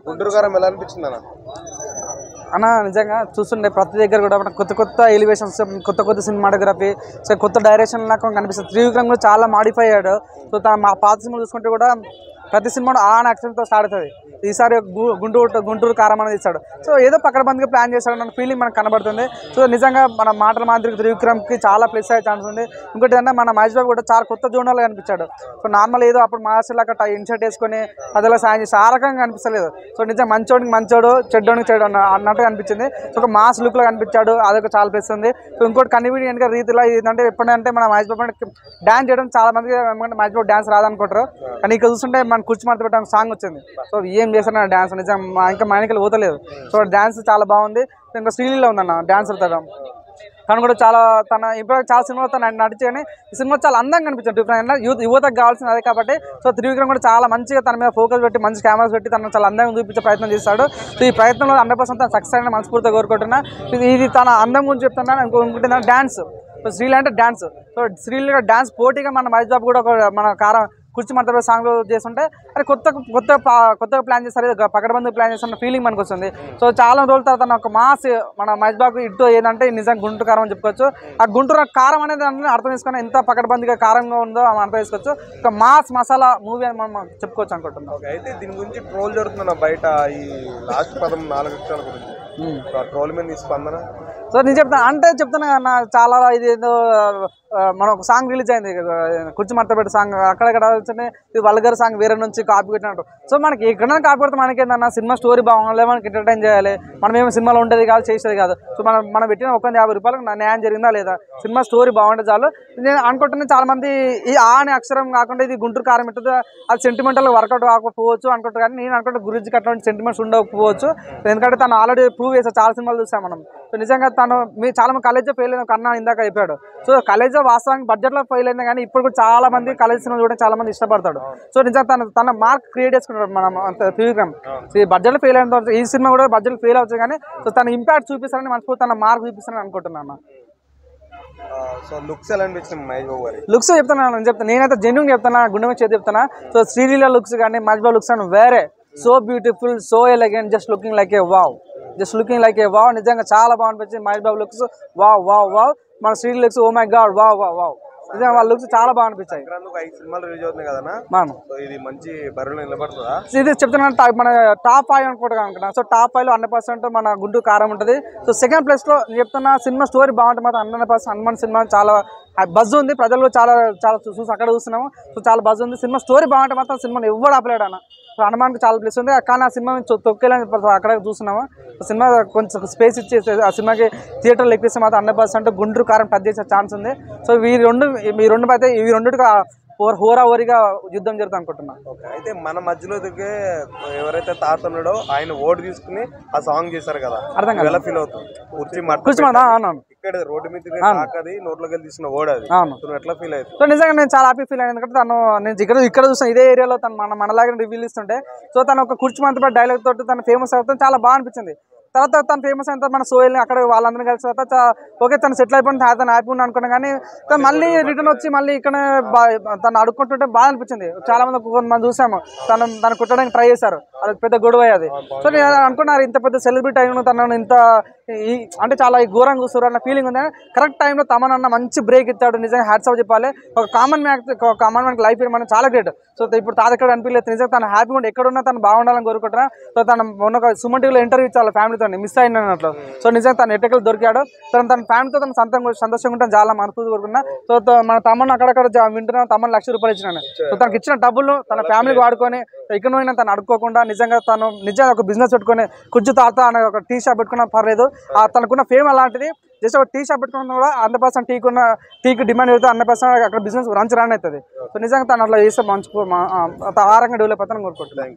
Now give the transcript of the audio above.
గుంటూరు కారం ఎలా అనిపించింది అన్న? నిజంగా చూస్తుండే ప్రతి దగ్గర కూడా కొత్త కొత్త ఎలివేషన్స్, కొత్త కొత్త సినిమాటోగ్రఫీ, సో కొత్త డైరెక్షన్ లాగా కనిపిస్తుంది. త్రివిక్రమ్ కూడా చాలా మాడిఫై అయ్యాడు. సో మా పాత సినిమాలు చూసుకుంటే కూడా ప్రతి సినిమా ఆ యాక్షన్తో స్టార్ట్ అవుతుంది. ఈసారి గుంటూరు కారం అనేది ఇస్తాడు. సో ఏదో పక్కడబందిగా ప్లాన్ చేస్తాడు అన్న ఫీలింగ్ మనకు కనబడుతుంది. సో నిజంగా మన మాటల మాదిరి త్రివిక్రమ్కి చాలా ప్లస్ అయ్యే ఛాన్స్ ఉంది. ఇంకోటి ఏంటంటే మన మహేష్ బాబు కూడా చాలా కొత్త జోనర్లో కనిపించాడు. సో నార్మల్ ఏదో అప్పుడు మాస్టర్ లాగా ఇన్షర్ట్ వేసుకొని అదిలా సాయం చేసి ఆ రకంగా కనిపించలేదు. సో నిజంగా మంచోడికి మంచోడు, చెడ్డోడికి చెడు అన్నట్టు కనిపించింది. సో ఒక మాస్ లుక్లో కనిపించాడు, అదొక చాలా ప్లస్ ఉంది. సో ఇంకోటి కన్వీనియంట్గా రీతిలో ఏంటంటే ఎప్పుడంటే మన మహేష్ బాబు డ్యాన్స్ చేయడం చాలా మందికి మహేష్ బాబు డ్యాన్స్ రాదనుకుంటారు. కానీ ఇక్కడ చూస్తుంటే మన కుర్చీ మార్త పెట్టడానికి సాంగ్ వచ్చింది. సో ఏం చేస్తాను డ్యాన్స్ నిజం ఇంకా మైనికలు పోతలేదు. సో డ్యాన్స్ చాలా బాగుంది. ఇంకా శ్రీలీలో ఉందన్న డ్యాన్స్ తగ్గడం తను కూడా చాలా ఇప్పుడు చాలా సినిమాలో తను నడిచి కానీ ఈ సినిమా చాలా అందంగా కనిపించింది. డిఫరెంట్ యువతకు కావాల్సింది అదే కాబట్టి సో త్రివిక్రమ్ కూడా చాలా మంచిగా తన మీద ఫోకస్ పెట్టి మంచి కెమెరాస్ పెట్టి తను చాలా అందంగా చూపించే ప్రయత్నం చేస్తాడు. సో ఈ ప్రయత్నంలో 100% తను సక్సెస్ అయిన మనస్ఫూర్తిగా కోరుకుంటున్నా. ఇది తన అందం గురించి చెప్తున్నా. ఇంకోటి డ్యాన్స్, శ్రీలు అంటే డ్యాన్స్. సో శ్రీలు డ్యాన్స్ పోటీగా మన మహేష్ బాబు కూడా మన కారం కుర్చీ మార్త సాంగ్ చేస్తుంటే అది కొత్తగా ప్లాన్ చేస్తారు, పక్కడబంది ప్లాన్ చేస్తున్న ఫీలింగ్ మనకు వస్తుంది. సో చాలా రోజుల తర్వాత ఒక మాస్ మన మహేష్ బాబు ఇటు ఏంటంటే నిజంగా గుంటూరు కారం అని చెప్పుకోవచ్చు. ఆ గుంటూరు కారం అనేది అర్థం చేసుకుని ఎంత పక్కడబందిగా కారంగా ఉందో మనం అర్థం చేసుకోవచ్చు. ఒక మాస్ మసాలా మూవీ అని మనం చెప్పుకోవచ్చు అనుకుంటున్నాం. అయితే దీని గురించి ట్రోల్ జరుగుతున్నా బయట ఈ లాస్ట్ పదం 4 నిమిషాల గురించి ట్రోల్ మీద స్పందన. సో నేను చెప్తాను అన్న, చాలా ఇది ఏదో మనం ఒక సాంగ్ రిలీజ్ అయింది కుర్చీ మర్తపెట్టి సాంగ్, అక్కడక్కడ ఇది వల్గర్ సాంగ్ వేరే నుంచి కాపీ పెట్టినట్టు. సో మనకి ఎక్కడైనా కాపీ పెడితే మనకేందన్న సినిమా స్టోరీ బాగుండాలి, మనకి ఎంటర్టైన్ చేయాలి. మనం ఏమో సినిమాలో ఉండేది కాదు, చేసేది కాదు. సో మనం పెట్టిన 150 రూపాయలకు న్యాయం జరిగిందా లేదా, సినిమా స్టోరీ బాగుంటే చాలు. నేను అనుకుంటున్నాను చాలా మంది ఈ ఆ అనే అక్షరం కాకుండా ఇది గుంటూరు కారం పెట్టదు, అది సెంటిమెంటల్ వర్కౌట్ కాకపోవచ్చు అనుకుంటారు. కానీ నేను అనుకుంటే గురించి అట్లాంటి సెంటిమెంట్స్ ఉండకపోవచ్చు. ఎందుకంటే తను ఆల్రెడీ ప్రూవ్ చేసా, చాలా సినిమాలు చూసాం మనం. సో నిజంగా తను చాలా మంది కాలేజ్లో ఫెయిల్ అయిన కన్నా ఇందాక చెప్పాడు. సో కాలేజ్లో వాస్తవానికి బడ్జెట్లో ఫెయిల్ అయింది, కానీ ఇప్పుడు కూడా చాలా మంది కాలేజ్ సినిమా చూడడం చాలా మంది ఇష్టపడతాడు. సో నిజంగా తన మార్క్ క్రియేట్ చేసుకుంటాడు మనం త్రివిక్రమ్. బడ్జెట్లో ఫెయిల్ అయిన తర్వాత ఈ సినిమా కూడా బడ్జెట్ ఫెయిల్ అవుతుంది, కానీ సో తన ఇంపాక్ట్ చూపిస్తారని మనస్ఫూర్తి తన మార్క్ చూపిస్తారని అనుకుంటున్నాను. సో లుక్స్ ఎలా అనిపించింది మహేష్ బాబు గారి లుక్స్ చెప్తాను నేనైతే జెన్యూన్ చెప్తానా, గుండె మీద చేతి చెప్తానా. సో శ్రీలీల లుక్స్ కానీ మహేష్ బాబు లుక్స్ కానీ వేరే, so beautiful, so elegant, just looking like a wow. నిజంగా చాలా బాగుంటుంది మహేష్ బాబు లుక్స్. వావ్. మన Sreeleela looks oh my God wow. నిజంగా వాళ్ళ లుక్స్ చాలా బాగా అనిపించాయి. 5 సినిమాలు రిలీజ్ అవుతున్నాయి కదా, ఇది మంచి బరిలో నిలబడుతుందా? ఇది చెప్తున్నా మన టాప్ 5 అనుకుంటా. సో టాప్ 5లో 100% మన గుంటూరు కారం ఉంటుంది. సో సెకండ్ ప్లేస్లో చెప్తున్నా సినిమా స్టోరీ బాగుంటుంది మాత్రం 100% హనుమాన్ సినిమా చాలా బజ్ ఉంది, ప్రజలు చాలా చూసి అక్కడ చూస్తున్నాము. సో చాలా బజ్ ఉంది. సినిమా స్టోరీ బాగుంటే మాత్రం సినిమాని ఎవరు ఆపలేడు అన్న. సో హనుమాన్కి చాలా ప్లేస్ ఉంది, కానీ ఆ సినిమా తొక్కేలని అక్కడ చూస్తున్నాము. సినిమా కొంచెం స్పేస్ ఇచ్చేసి ఆ సినిమాకి థియేటర్లో ఎక్కిస్తే మాత్రం 100% గుంటూరు కారం టచ్ చేసే ఛాన్స్ ఉంది. సో ఈ రెండు అయితే ఇవి రెండుగా హోరాహోరీగా యుద్ధం జరుగుతుంది అనుకుంటున్నా. అయితే మన మధ్యలో ఎవరైతే తాత ఉన్నాడో ఆయన ఓటు తీసుకుని ఆ సాంగ్ చేశారు కదా, అర్థం కాదు ఎలా ఫీల్ అవుతుంది? ఇక్కడ రోడ్డు మీద నోట్లోకి వెళ్ళి తీసిన ఓడు అది, ఎట్లా ఫీల్ అవుతుంది? సో నిజంగా నేను చాలా హ్యాపీ ఫీల్ అయ్యాను. ఎందుకంటే నేను ఇక్కడ చూస్తాను ఇదే ఏరియాలో తను మనలాగా రివ్యూలు ఇస్తుంటే, సో తను ఒక కుర్చీ మంత్రి డైలాగ్ తోటి తను ఫేమస్ అవుతుంది, చాలా బాగా అనిపించింది. తర్వాత తను ఫేమస్ అయిన తర్వాత మన సోయల్ని అక్కడ వాళ్ళందరినీ కలిసిన తర్వాత ఓకే తను సెటిల్ అయిపోయింది, తను హ్యాపీ ఉన్నా అనుకున్నాను. కానీ తను మళ్ళీ రిటర్న్ వచ్చి మళ్ళీ ఇక్కడ తను అడుక్కుంటుంటే బాగా అనిపించింది. చాలా మంది కొంతమంది చూసాము తను కుట్టడానికి ట్రై చేశారు, అది పెద్ద గొడవ అది. సో నేను అనుకున్నారు ఇంత పెద్ద సెలబ్రిటీ అయిన తనను ఇంత అంటే చాలా ఘోరంగా చూస్తారు అన్న ఫీలింగ్ ఉంది. కరెక్ట్ టైంలో తమనన్న మంచి బ్రేక్ ఇచ్చాడు, నిజంగా హ్యాట్స్ ఆఫ్ చెప్పాలి. ఒక కామన్ మ్యాన్ లైఫ్ మనం చాలా గ్రేట్. సో ఇప్పుడు తాత ఎక్కడ అనిపించలేదు, నిజంగా తను హ్యాపీగా ఉంటే ఎక్కడున్నా తను బాగుండాలని కోరుకుంటున్నా. సో తను మొన్న ఒక సుమన్ టీవీలో ఇంటర్వ్యూ ఇచ్చాలి ఫ్యామిలీతో, మిస్ అయినట్లు. సో నిజంగా తను ఎట్టకెళ్ళి దొరికాడు. తన ఫ్యామిలీతో తను సంతోషంగా ఉంటాను చాలా మనస్ఫూర్తి కోరుకున్నా. సో మన తమ్ముడు అక్కడక్కడ వింటున్నా, తమ్ముడు ₹1,00,000 ఇచ్చినాను. సో తనకి ఇచ్చిన డబ్బులు తన ఫ్యామిలీకి వాడుకొని ఇక్కడ పోయినా తను అడుక్కోకుండా నిజంగా ఒక బిజినెస్ పెట్టుకొని కుర్చీ తాత అనే ఒక టీ షాప్ పెట్టుకున్నా పర్లేదు. తనకున్న ఫేమ్ అలాంటిది. జస్ట్ ఒక టీ షాప్ పెట్టుకున్నా కూడా 100% టీకి డిమాండ్ అవుతుంది, 100% అక్కడ బిజినెస్ రన్ అవుతుంది. సో నిజంగా తను అట్లా చేస్తే మంచి ఆ రంగం డెవలప్ అవుతాను కోరుకుంటున్నాను.